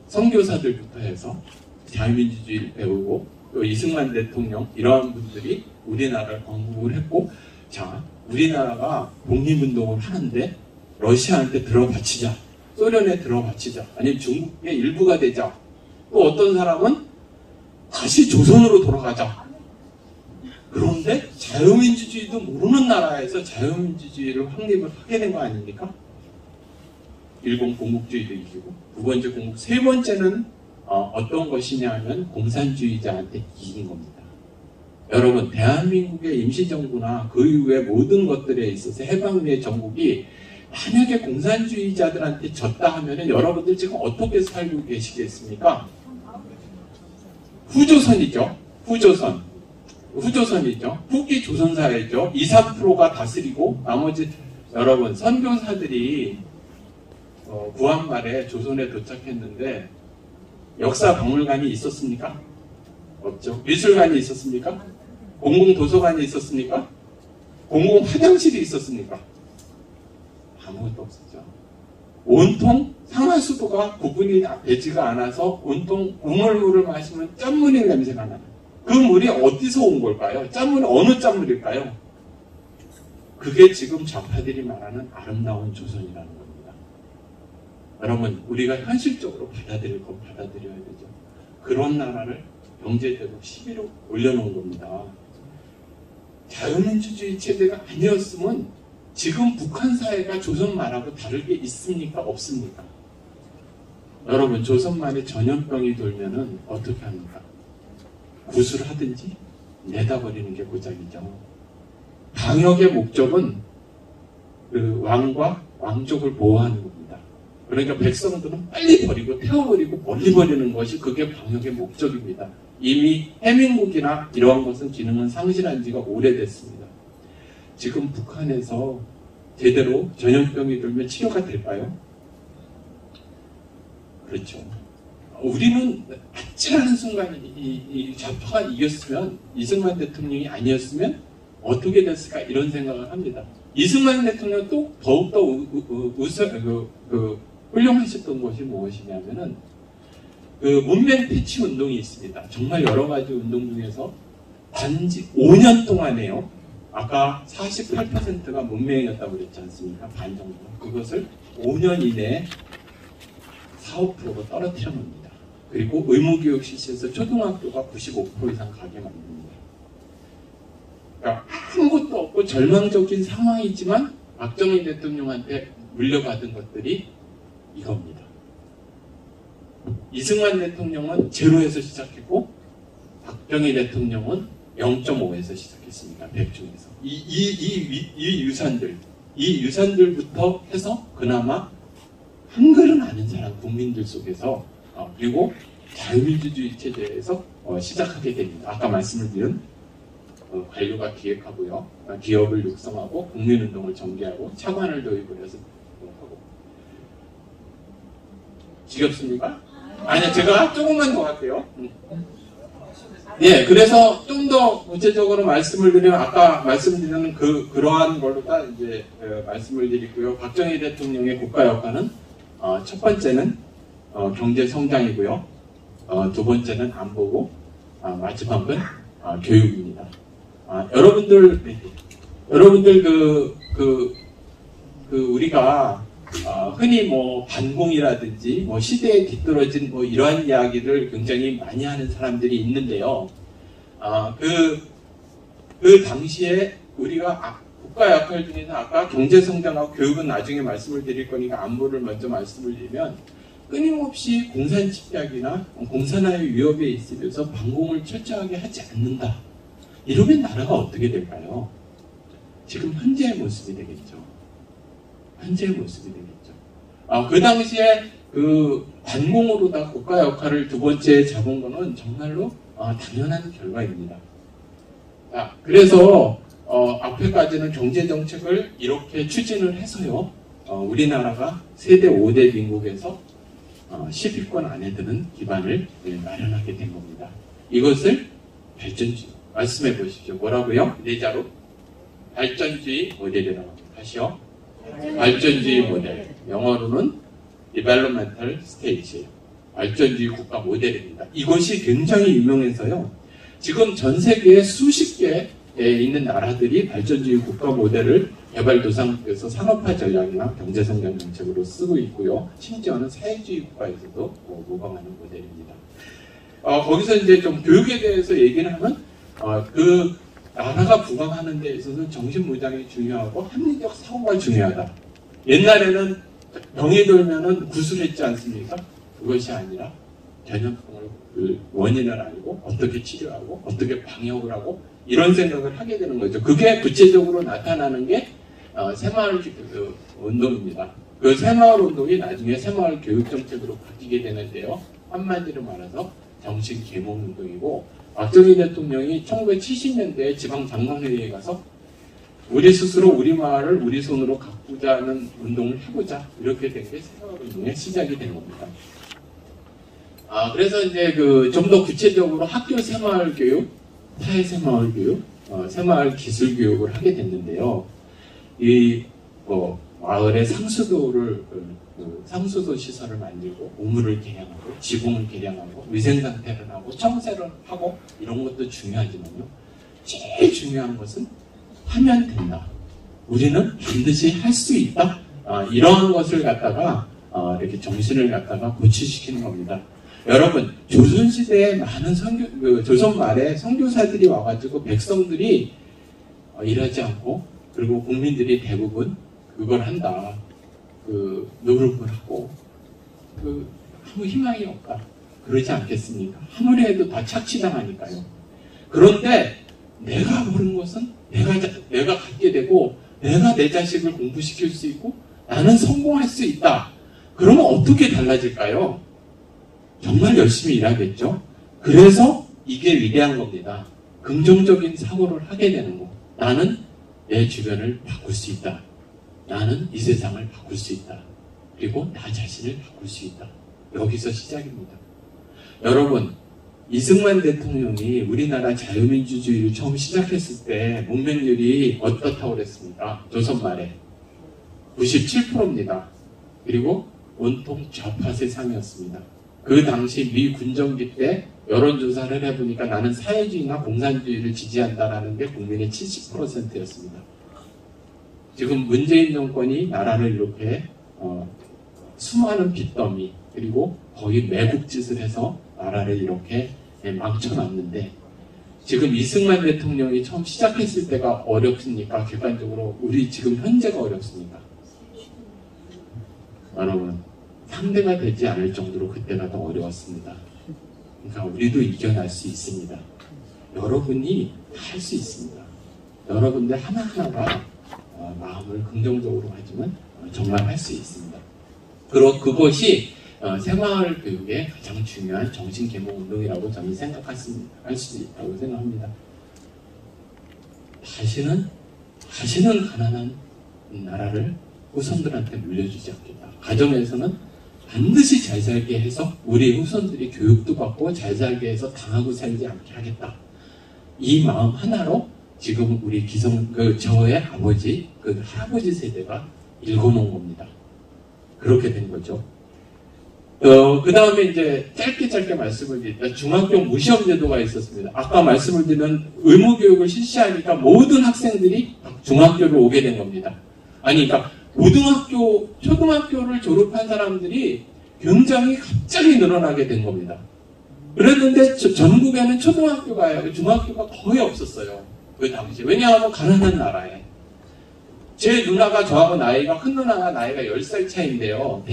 [SPEAKER 2] 선교사들부터 해서 자유민주주의를 배우고 또 이승만 대통령 이러한 분들이 우리나라를 건국을 했고 자 우리나라가 독립운동을 하는데 러시아한테 들어바치자 소련에 들어바치자 아니면 중국의 일부가 되자 또 어떤 사람은 다시 조선으로 돌아가자 그런데 자유민주주의도 모르는 나라에서 자유민주주의를 확립을 하게 된 거 아닙니까? 일본 공국주의도 이기고 두 번째 공국 세 번째는 어떤 것이냐 하면 공산주의자한테 이긴 겁니다. 여러분 대한민국의 임시정부나 그 이후의 모든 것들에 있어서 해방의 정국이 만약에 공산주의자들한테 졌다 하면 여러분들 지금 어떻게 살고 계시겠습니까? 후조선이죠. 후조선이죠. 후기 조선사회죠. 2, 3%가 다스리고 나머지 여러분 선교사들이 구한 말에 조선에 도착했는데 역사박물관이 있었습니까? 없죠. 미술관이 있었습니까? 공공도서관이 있었습니까? 공공화장실이 있었습니까? 아무것도 없었죠. 온통 상하수도가 구분이 되지가 않아서 온통 우물물을 마시면 짠물의 냄새가 나요. 그 물이 어디서 온 걸까요? 짠물이 어느 짠물일까요? 그게 지금 좌파들이 말하는 아름다운 조선이라는 겁니다. 여러분 우리가 현실적으로 받아들일 건 받아들여야 되죠. 그런 나라를 경제대국 10위로 올려놓은 겁니다. 자유민주주의 체제가 아니었으면 지금 북한 사회가 조선말하고 다르게 있습니까? 없습니까? 여러분 조선말에 전염병이 돌면은 어떻게 합니까? 구술을 하든지 내다버리는 게 고작이죠. 방역의 목적은 그 왕과 왕족을 보호하는 겁니다. 그러니까 백성들은 빨리 버리고 태워버리고 멀리 버리는 것이 그게 방역의 목적입니다. 이미 해민국이나 이러한 것은 기능은 상실한 지가 오래됐습니다. 지금 북한에서 제대로 전염병이 들면 치료가 될까요? 그렇죠. 우리는 아찔하는 순간 이 좌파가 이겼으면 이승만 대통령이 아니었으면 어떻게 됐을까 이런 생각을 합니다. 이승만 대통령 또 더욱더 훌륭하셨던 것이 무엇이냐면은 그 문맹 퇴치 운동이 있습니다. 정말 여러 가지 운동 중에서 단지 5년 동안에요. 아까 48%가 문맹이었다고 그랬지 않습니까? 반 정도. 그것을 5년 이내에 4, 5%가 떨어뜨려 놓습니다. 그리고 의무교육 실시해서 초등학교가 95% 이상 가게 만듭니다. 그러니까 아무것도 없고 절망적인 상황이지만 박정희 대통령한테 물려받은 것들이 이겁니다. 이승만 대통령은 제로에서 시작했고 박정희 대통령은 0.5에서 시작했습니다. 100 중에서. 이 유산들부터 해서 그나마 한글은 아는 사람 국민들 속에서 그리고 자유민주주의 체제에서 시작하게 됩니다. 아까 말씀을 드린 관료가 기획하고요. 기업을 육성하고 국민운동을 전개하고 차관을 도입을 해서 하고. 지겹습니까? 아니요, 제가 조금만 더 할게요. 예, 그래서 좀 더 구체적으로 말씀을 드리면 아까 말씀드리는 그러한 걸로 다 이제 말씀을 드리고요. 박정희 대통령의 국가 역할은 첫 번째는 경제 성장이고요. 두 번째는 안보고 마지막은 교육입니다. 여러분들 우리가 흔히 뭐 반공이라든지 뭐 시대에 뒤떨어진 뭐 이러한 이야기를 굉장히 많이 하는 사람들이 있는데요. 그 당시에 우리가 국가 역할 중에서 아까 경제 성장하고 교육은 나중에 말씀을 드릴 거니까 안보를 먼저 말씀을 드리면 끊임없이 공산 침략이나 공산화의 위협에 있으면서 반공을 철저하게 하지 않는다. 이러면 나라가 어떻게 될까요? 지금 현재의 모습이 되겠죠. 현재의 모습이 되겠죠. 그 당시에 그 반공으로다 국가 역할을 두 번째 잡은 거는 정말로 당연한 결과입니다. 그래서 앞에까지는 경제정책을 이렇게 추진을 해서요. 우리나라가 세대 5대 빈국에서 10위권 안에 드는 기반을 마련하게 된 겁니다. 이것을 발전주의, 말씀해 보십시오. 뭐라고요? 네자로 발전주의 모델이라고 합니다. 다시요. 발전주의 모델. 영어로는 Developmental State예요. 발전주의 국가 모델입니다. 이것이 굉장히 유명해서요. 지금 전 세계에 수십 개에 있는 나라들이 발전주의 국가 모델을 개발도상국에서 산업화 전략이나 경제성장 정책으로 쓰고 있고요. 심지어는 사회주의 국가에서도 모방하는 모델입니다. 거기서 이제 좀 교육에 대해서 얘기를 하면 그 나라가 부강하는 데 있어서는 정신무장이 중요하고 합리적 사고가 중요하다. 옛날에는 병이 들면은 구술했지 않습니까? 그것이 아니라 전염병을 원인을 알고 어떻게 치료하고 어떻게 방역을 하고 이런 생각을 하게 되는 거죠. 그게 구체적으로 나타나는 게 새마을 운동입니다. 그 새마을 운동이 나중에 새마을 교육정책으로 바뀌게 되는데요. 한마디로 말해서 정식 계몽운동이고 박정희 대통령이 1970년대에 지방장관회의에 가서 우리 스스로 우리 마을을 우리 손으로 가꾸자는 운동을 해보자 이렇게 된 게 새마을 운동의 시작이 된 겁니다. 그래서 이제 좀 더 구체적으로 학교 새마을 교육, 사회 새마을 교육, 새마을 기술 교육을 하게 됐는데요. 마을의 상수도 시설을 만들고 우물을 개량하고 지붕을 개량하고 위생 상태를 하고 청소를 하고 이런 것도 중요하지만요. 제일 중요한 것은 하면 된다. 우리는 반드시 할 수 있다. 이러한 것을 갖다가 이렇게 정신을 갖다가 고취시키는 겁니다. 여러분, 조선시대에 많은 조선 말에 선교사들이 와가지고 백성들이 일하지 않고 그리고 국민들이 대부분 그걸 한다. 노력을 하고 아무 희망이 없다. 그러지 않겠습니까? 아무리 해도 다 착취당하니까요. 그런데 내가 모르는 것은 내가 갖게 되고 내가 내 자식을 공부시킬 수 있고 나는 성공할 수 있다. 그러면 어떻게 달라질까요? 정말 열심히 일하겠죠. 그래서 이게 위대한 겁니다. 긍정적인 사고를 하게 되는 거. 나는 내 주변을 바꿀 수 있다. 나는 이 세상을 바꿀 수 있다. 그리고 나 자신을 바꿀 수 있다. 여기서 시작입니다. 여러분, 이승만 대통령이 우리나라 자유민주주의를 처음 시작했을 때 문맹률이 어떻다고 그랬습니까? 조선 말에 97%입니다. 그리고 온통 좌파 세상이었습니다. 그 당시 미 군정기 때 여론조사를 해보니까 나는 사회주의나 공산주의를 지지한다라는 게 국민의 70%였습니다. 지금 문재인 정권이 나라를 이렇게 수많은 빚더미 그리고 거의 매국짓을 해서 나라를 이렇게 망쳐놨는데 지금 이승만 대통령이 처음 시작했을 때가 어렵습니까? 객관적으로 우리 지금 현재가 어렵습니까? 여러분 상대가 되지 않을 정도로 그때가 더 어려웠습니다. 그러니까 우리도 이겨낼 수 있습니다. 여러분이 할 수 있습니다. 여러분들 하나하나가 마음을 긍정적으로 하지만 정말 할 수 있습니다. 그것이 생활교육의 가장 중요한 정신개몽 운동이라고 저는 할 수 있다고 생각합니다. 다시는 가난한 나라를 후손들한테 물려주지 않겠다. 가정에서는 반드시 잘 살게 해서 우리 후손들이 교육도 받고 잘 살게 해서 당하고 살지 않게 하겠다. 이 마음 하나로 지금 우리 저의 아버지, 할아버지 세대가 읽어놓은 겁니다. 그렇게 된 거죠. 그 다음에 이제 짧게 말씀을 드리면 중학교 무시험 제도가 있었습니다. 아까 말씀을 드린 의무교육을 실시하니까 모든 학생들이 중학교를 오게 된 겁니다. 아니, 그러니까 초등학교를 졸업한 사람들이 굉장히 갑자기 늘어나게 된 겁니다. 그랬는데 전국에는 중학교가 거의 없었어요. 그 당시에. 왜냐하면 가난한 나라에. 제 누나가 저하고 큰 누나가 나이가 10살 차이인데요.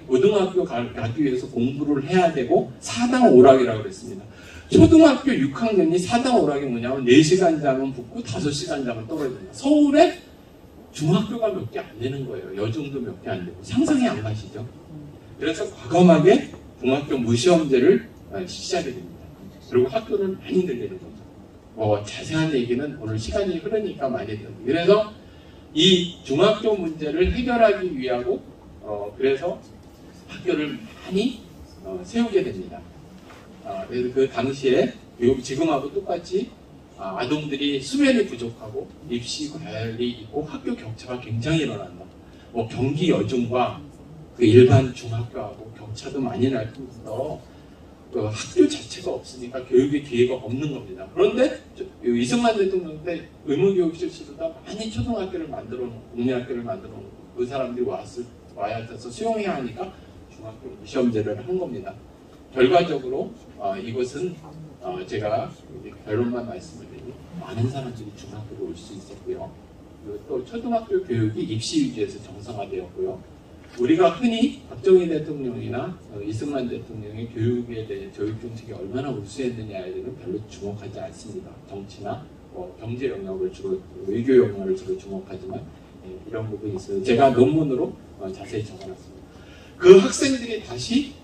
[SPEAKER 2] 고등학교 가기 위해서 공부를 해야 되고 4당 오락이라고 그랬습니다. 초등학교 6학년이 4당 오락이 뭐냐면 4시간 자면 붙고 5시간 자면 떨어집니다. 서울에 중학교가 몇 개 안 되는 거예요. 여중도 몇 개 안 되고. 상상이 안 가시죠? 그래서 과감하게 중학교 무시험제를 실시하게 됩니다. 그리고 학교를 많이 늘리는 거죠. 자세한 얘기는 오늘 시간이 흐르니까 많이 들어요. 그래서 이 중학교 문제를 해결하기 위하고 그래서 학교를 많이 세우게 됩니다. 그래서 그 당시에 지금하고 똑같이 아동들이 수면이 부족하고 입시 과열이 있고 학교 격차가 굉장히 일어난다. 경기 여중과 그 일반 중학교하고 격차도 많이 날 뿐더러 학교 자체가 없으니까 교육의 기회가 없는 겁니다. 그런데 이승만 대통령 때 의무교육 실시보다 많이 초등학교를 국민학교를 만들어 놓고 그 사람들이 와야 돼서 수용해야 하니까 중학교 시험제를 한 겁니다. 결과적으로 이것은 제가 결론만 말씀을 드리면 많은 사람들이 중학교로 올 수 있었고요. 그리고 또 초등학교 교육이 입시 위주에서 정상화되었고요. 우리가 흔히 박정희 대통령이나 이승만 대통령의 교육에 대해 교육 정책이 얼마나 우수했느냐에 대해서는 별로 주목하지 않습니다. 정치나 경제 영역을 외교 영역을 주로 주목하지만 이런 부분이 있어요. 제가 논문으로 자세히 적어놨습니다. 그 학생들이 다시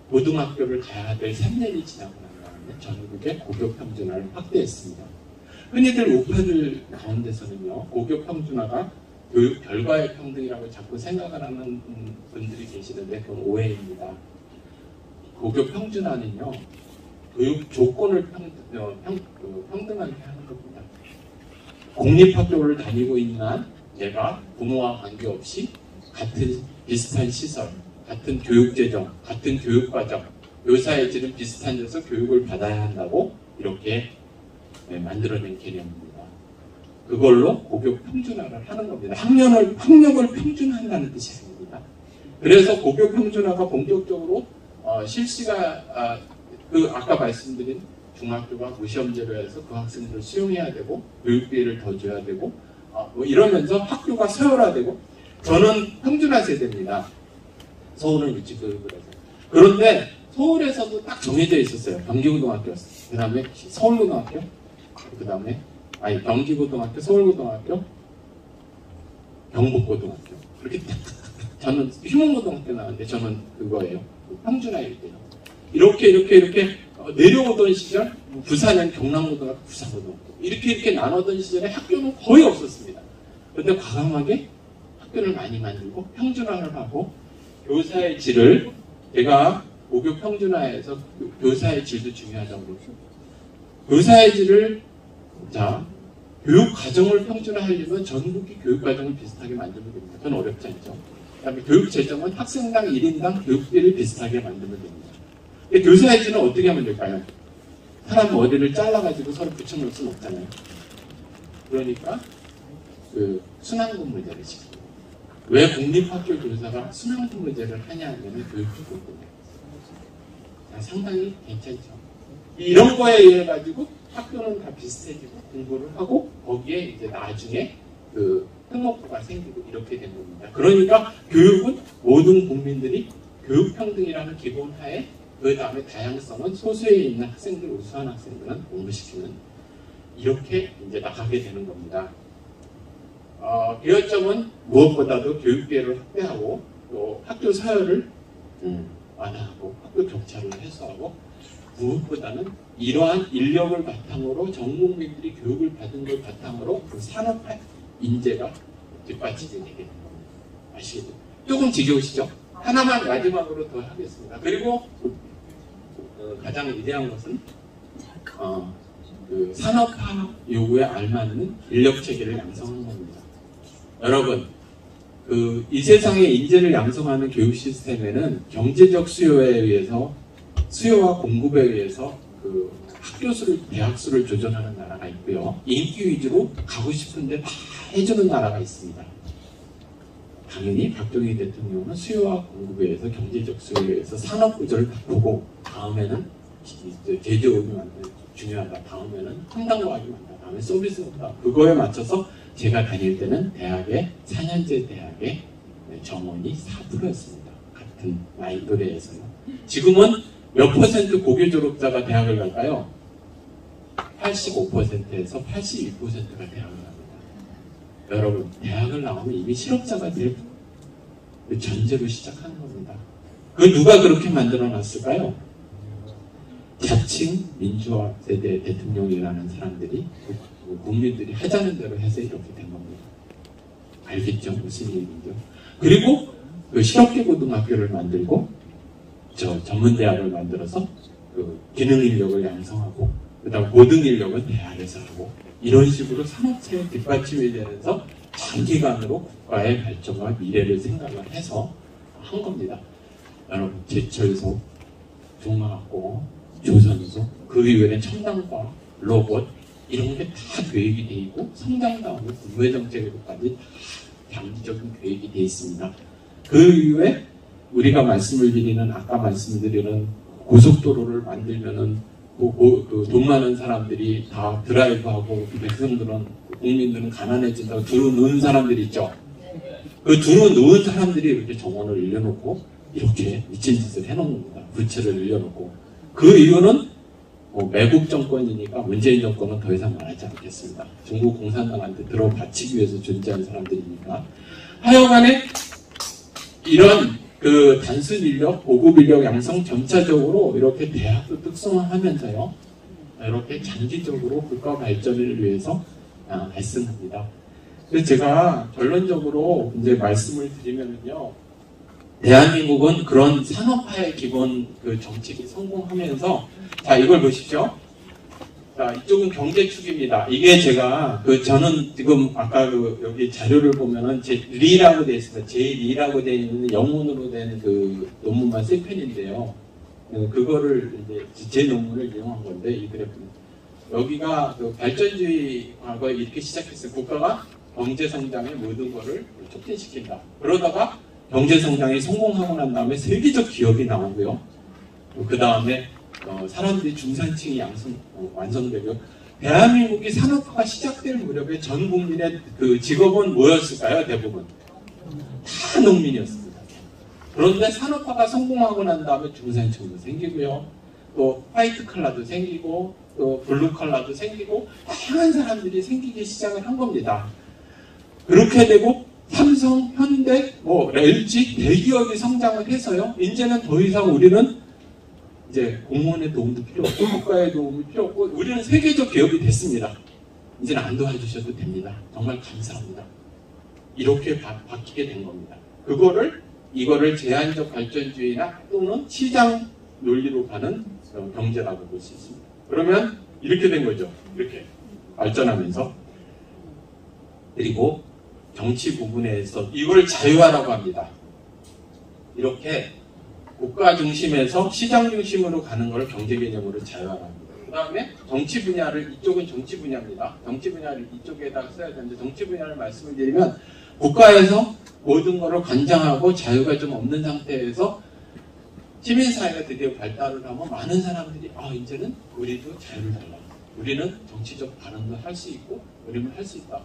[SPEAKER 2] 고등학교를 가야 될 3년이 지나고 난 다음에 전국에 고교 평준화를 확대했습니다. 흔히들 우파들 가운데서는요, 고교 평준화가 교육 결과의 평등이라고 자꾸 생각을 하는 분들이 계시는데 그건 오해입니다. 고교 평준화는요, 교육 조건을 평등하게 하는 겁니다. 공립학교를 다니고 있는 한 내가 부모와 관계없이 같은 비슷한 시설, 같은 교육재정, 같은 교육과정, 요사의 질은 비슷한 데서 교육을 받아야 한다고 이렇게 만들어낸 개념입니다. 그걸로 고교 평준화를 하는 겁니다. 학력을 평준화한다는 뜻이 아닙니다. 그래서 고교 평준화가 본격적으로 실시가 아까 말씀드린 중학교가 무시험제로 해서 그 학생들을 수용해야 되고 교육비를 더 줘야 되고 이러면서 학교가 서열화되고 저는 평준화 세대입니다. 서울은 유치교육을 해서. 그런데 서울에서도 딱 정해져 있었어요. 경기고등학교였어요. 그 다음에 서울고등학교, 그 다음에 경기고등학교, 서울고등학교, 경북고등학교. 그렇게 저는 휴문고등학교 나왔는데 저는 그거예요. 평준화일 때요. 이렇게 내려오던 시절 부산은 경남고등학교, 부산고등학교 이렇게 나누던 시절에 학교는 거의 없었습니다. 그런데 과감하게 학교를 많이 만들고 평준화를 하고 교사의 질을 제가 고교 평준화에서 교사의 질도 중요하다고 그러죠. 교사의 질을 교육 과정을 평준화하려면 전국이 교육 과정을 비슷하게 만들면 됩니다. 그건 어렵지 않죠. 그다음에 교육 재정은 학생당 1인당 교육비를 비슷하게 만들면 됩니다. 근데 교사회지는 어떻게 하면 될까요? 사람 머리를 잘라가지고 서로 붙여놓을 수는 없잖아요. 그러니까 그 순환근무제를 시키고, 왜 공립학교 교사가 순환근무제를 하냐 하면 교육비 때문에. 상당히 괜찮죠. 이런 거에 의해 가지고 학교는 다 비슷해지고 공부를 하고 거기에 이제 나중에 그 특목고가 생기고 이렇게 된 겁니다. 그러니까 교육은 모든 국민들이 교육평등이라는 기본 하에 그 다음에 다양성은 소수에 있는 학생들, 우수한 학생들은 공부시키는, 이렇게 이제 나가게 되는 겁니다. 기여점은 무엇보다도 교육비를 확대하고 또 학교 서열을 완화하고 학교 격차를 해소하고, 무엇보다는 이러한 인력을 바탕으로 전 국민들이 교육을 받은 걸 바탕으로 그 산업화 인재가 뒷받침이 되게 됩니다. 아시겠죠? 조금 지겨우시죠? 하나만 마지막으로 더 하겠습니다. 그리고 가장 위대한 것은 그 산업화 요구에 알맞는 인력 체계를 양성하는 겁니다. 여러분, 이 세상에 인재를 양성하는 교육 시스템에는 경제적 수요에 의해서, 수요와 공급에 의해서 그 학교 수를, 대학 수를 조절하는 나라가 있고요. 인기 위주로 가고 싶은데 다 해주는 나라가 있습니다. 당연히 박정희 대통령은 수요와 공급에 의해서, 경제적 수요에 의해서 산업 구조를 바꾸고, 다음에는 제조업이 중요하다, 다음에는 첨단과학이 많다, 다음에 서비스가 없다. 그거에 맞춰서 제가 다닐 때는 대학의 4년제 대학의 정원이 4%였습니다. 같은 나이 또래에서요. 지금은 몇 퍼센트 고교 졸업자가 대학을 갈까요? 85%에서 82%가 대학을 갑니다. 여러분, 대학을 나오면 이미 실업자가 될 전제로 시작하는 겁니다. 그 누가 그렇게 만들어 놨을까요? 자칭 민주화 세대 대통령이라는 사람들이, 국민들이 하자는 대로 해서 이렇게 된 겁니다. 알겠죠? 무슨 얘기죠? 그리고 그 실업계 고등학교를 만들고 전문대학을 만들어서 그 기능 인력을 양성하고, 그다음 고등 인력은 대학에서 하고, 이런 식으로 산업체의 뒷받침이 되면서 장기간으로 국가의 발전과 미래를 생각을 해서 한 겁니다. 여러분, 제철소, 종합고, 조선소, 그 이후에는 첨단과학, 로봇, 이런 게 다 계획이 돼 있고, 성장 다음에 국외정책으로까지 다 장기적인 계획이 돼 있습니다. 그 이후에 우리가 말씀을 드리는, 아까 말씀드리는 고속도로를 만들면은 돈 많은 사람들이 다 드라이브하고, 백성들은, 국민들은 가난해진다고 두루 누운 사람들이 있죠. 그 두루 누운 사람들이 이렇게 정원을 일려놓고 이렇게 미친 짓을 해놓는 겁니다. 부채를 일려놓고. 그 이유는 매국 정권이니까 문재인 정권은 더 이상 말하지 않겠습니다. 중국 공산당한테 들어바치기 위해서 존재한 사람들이니까. 하여간에 이런 그 단순 인력, 고급 인력 양성 점차적으로 이렇게 대학도 특성화하면서요, 이렇게 장기적으로 국가 발전을 위해서 발생합니다. 그래서 제가 결론적으로 이제 말씀을 드리면요, 대한민국은 그런 산업화의 기본 그 정책이 성공하면서, 자, 이걸 보십시오. 자, 이쪽은 경제축입니다. 이게 제가 저는 지금 아까 여기 자료를 보면은 리라고 되어 있습니다. 제2라고 되어 있는 영문으로 된 그 논문만 3편인데요. 그거를 이제 제 논문을 이용한 건데, 이 그래프는 여기가 그 발전주의 과거에 이렇게 시작했어요. 국가가 경제 성장의 모든 거를 촉진시킨다. 그러다가 경제 성장이 성공하고 난 다음에 세계적 기업이 나오고요. 그 다음에 사람들이 중산층이 완성되고, 대한민국이 산업화가 시작될 무렵에 전 국민의 그 직업은 뭐였을까요? 대부분 다 농민이었습니다. 그런데 산업화가 성공하고 난 다음에 중산층도 생기고요, 또 화이트 컬러도 생기고, 또 블루 컬러도 생기고, 다양한 사람들이 생기기 시작을 한 겁니다. 그렇게 되고 삼성, 현대, LG 대기업이 성장을 해서요, 이제는 더 이상 우리는 이제 공무원의 도움도 필요 없고 국가의 도움이 필요 없고, 우리는 세계적 기업이 됐습니다. 이제는 안 도와주셔도 됩니다. 정말 감사합니다. 이렇게 바뀌게 된 겁니다. 이거를 제한적 발전주의나 또는 시장 논리로 가는 경제라고 볼 수 있습니다. 그러면 이렇게 된 거죠. 이렇게 발전하면서. 그리고 정치 부분에서 이걸 자유화라고 합니다. 이렇게 국가 중심에서 시장 중심으로 가는 걸 경제 개념으로 자유화합니다. 그 다음에 정치 분야를, 이쪽은 정치 분야입니다. 정치 분야를 이쪽에다가 써야 되는데, 정치 분야를 말씀을 드리면 국가에서 모든 것을 관장하고 자유가 좀 없는 상태에서 시민사회가 드디어 발달을 하면 많은 사람들이 이제는 우리도 자유를 달라. 우리는 정치적 발언도 할 수 있고 우리는 할 수 있다.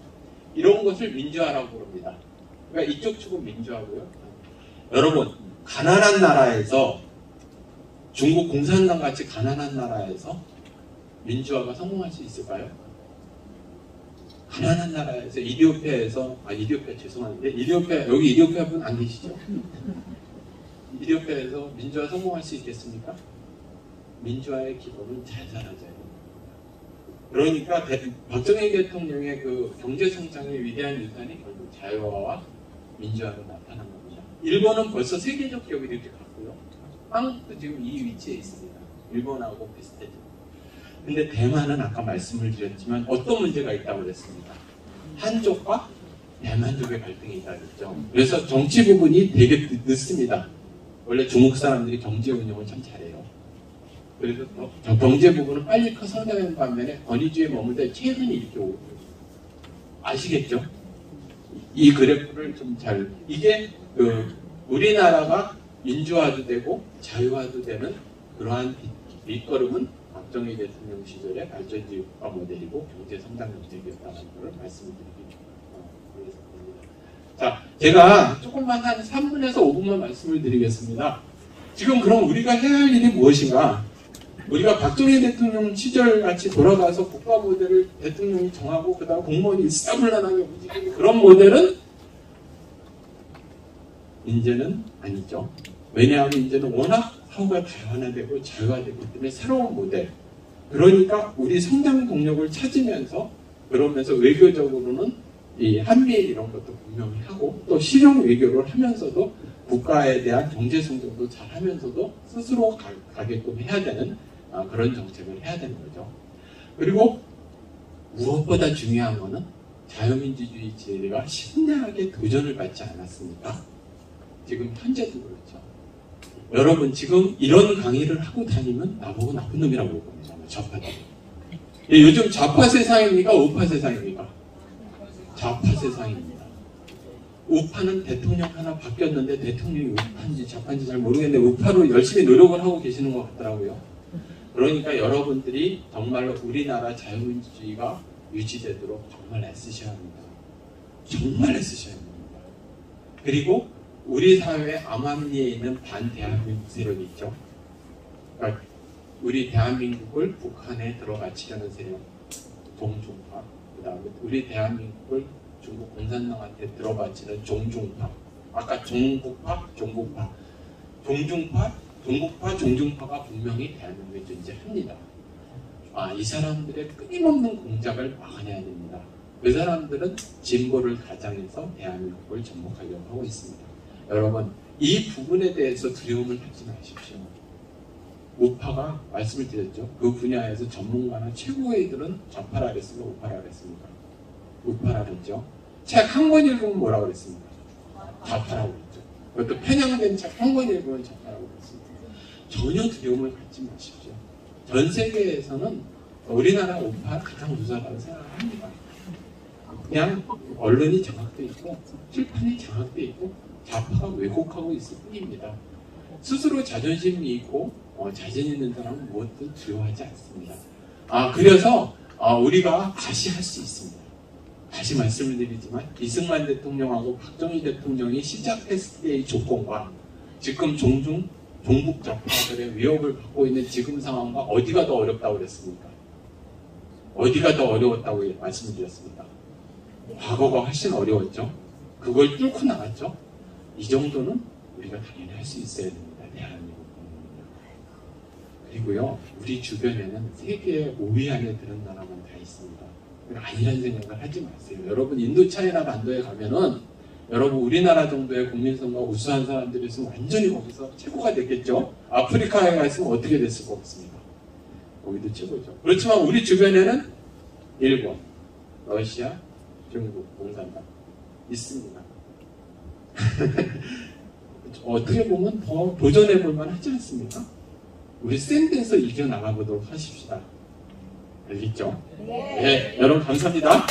[SPEAKER 2] 이런 것을 민주화라고 부릅니다. 그러니까 이쪽 축은 민주화고요. 여러분, 가난한 나라에서, 중국 공산당 같이 가난한 나라에서 민주화가 성공할 수 있을까요? 가난한 나라에서, 이디오피아에서, 이디오피아 죄송한데, 여기 이디오피아 분 안 계시죠? 이디오피아에서 민주화 성공할 수 있겠습니까? 민주화의 기본은 잘 사라져요. 그러니까 박정희 대통령의 그 경제성장의 위대한 유산이 결국 자유화와 민주화로 나타난 겁니다. 일본은 벌써 세계적 기업이 이렇게 갔고요. 한국도 지금 이 위치에 있습니다. 일본하고 비슷해져. 근데 대만은 아까 말씀을 드렸지만 어떤 문제가 있다고 그랬습니다. 한족과 대만족의 갈등이 있다고 그랬죠. 그래서 정치 부분이 되게 늦습니다. 원래 중국 사람들이 경제 운영을 참 잘해요. 그래서 경제 부분은 빨리 성장하는 반면에 권위주의에 머물 때 최근에 이렇게 오고 아시겠죠? 이 그래프를 좀 잘, 이게 우리나라가 민주화도 되고 자유화도 되는 그러한 밑거름은 박정희 대통령 시절의 발전주의 국가 모델이고 경제 성장 정책이었다는 것을 말씀드리겠습니다. 자, 제가 조금만 한 3분에서 5분만 말씀을 드리겠습니다. 지금 그럼 우리가 해야 할 일이 무엇인가? 우리가 박정희 대통령 시절 같이 돌아가서 국가 모델을 대통령이 정하고 그다음 공무원이 일사불란하게 움직이는 그런 모델은 이제는 아니죠. 왜냐하면 이제는 워낙 사고가 다양화되고 자유화되기 때문에 새로운 모델. 그러니까 우리 성장 동력을 찾으면서 그러면서 외교적으로는 이 한미일 이런 것도 분명히 하고 또 실용 외교를 하면서도 국가에 대한 경제 성장도 잘 하면서도 스스로 가게끔 해야 되는 그런 정책을 해야 되는 거죠. 그리고 무엇보다 중요한 거는 자유민주주의제가 심대하게 도전을 받지 않았습니까? 지금 현재도 그렇죠. 여러분 지금 이런 강의를 하고 다니면 나보고 나쁜 놈이라고 볼 겁니다. 좌파들. 요즘 좌파 세상입니까? 우파 세상입니까? 좌파 세상입니다. 우파는 대통령 하나 바뀌었는데 대통령이 우파인지 좌파인지 잘 모르겠는데 우파로 열심히 노력을 하고 계시는 것 같더라고요. 그러니까 여러분들이 정말로 우리나라 자유민주주의가 유지되도록 정말 애쓰셔야 합니다. 정말 애쓰셔야 합니다. 그리고 우리 사회 암암리에 있는 반대한민국 세력이 있죠. 그러니까 우리 대한민국을 북한에 들어갇히려는 세력, 동중파. 그 다음에 우리 대한민국을 중국 공산당한테 들어바치는 종중파. 아까 종북파, 종북파. 종중파, 동북파, 종중파가 분명히 대한민국에 존재합니다. 이 사람들의 끊임없는 공작을 막아내야 됩니다. 그 사람들은 진보를 가장해서 대한민국을 정복하려고 하고 있습니다. 여러분, 이 부분에 대해서 두려움을 갖지 마십시오. 우파가 말씀을 드렸죠. 그 분야에서 전문가나 최고의들은 좌파라 그랬습니까? 우파라 그랬습니까? 우파라 그랬죠. 책 한 권 읽으면 뭐라고 그랬습니까? 좌파라고 그랬죠. 그것도 편향된 책 한 권 읽으면 좌파라고 그랬습니다. 전혀 두려움을 갖지 마십시오. 전 세계에서는 우리나라 우파가 가장 무사하다고 생각합니다. 그냥 언론이 장악돼 있고 출판이 장악돼 있고 좌파가 왜곡하고 있을 뿐입니다. 스스로 자존심이 있고 자신 있는 사람은 무엇도 두려워하지 않습니다. 그래서 우리가 다시 할 수 있습니다. 다시 말씀을 드리지만 이승만 대통령하고 박정희 대통령이 시작했을 때의 조건과 지금 종북 좌파들의 위협을 받고 있는 지금 상황과 어디가 더 어렵다고 그랬습니까? 어디가 더 어려웠다고 말씀드렸습니까? 과거가 훨씬 어려웠죠. 그걸 뚫고 나갔죠. 이 정도는 우리가 당연히 할 수 있어야 됩니다. 대한민국 국민입니다. 그리고요, 우리 주변에는 세계 5위 안에 드는 나라만 다 있습니다. 아니라는 생각을 하지 마세요. 여러분 인도 차이나 반도에 가면은 여러분 우리나라 정도의 국민성과 우수한 사람들이 있으면 완전히 거기서 최고가 됐겠죠. 아프리카에 가 있으면 어떻게 됐을 것 같습니까? 거기도 최고죠. 그렇지만 우리 주변에는 일본, 러시아, 중국, 공산당 있습니다. 어떻게 보면 더 도전해 볼 만하지 않습니까? 우리 센 데서 이겨나가보도록 하십시다. 알겠죠? 네, 여러분 감사합니다.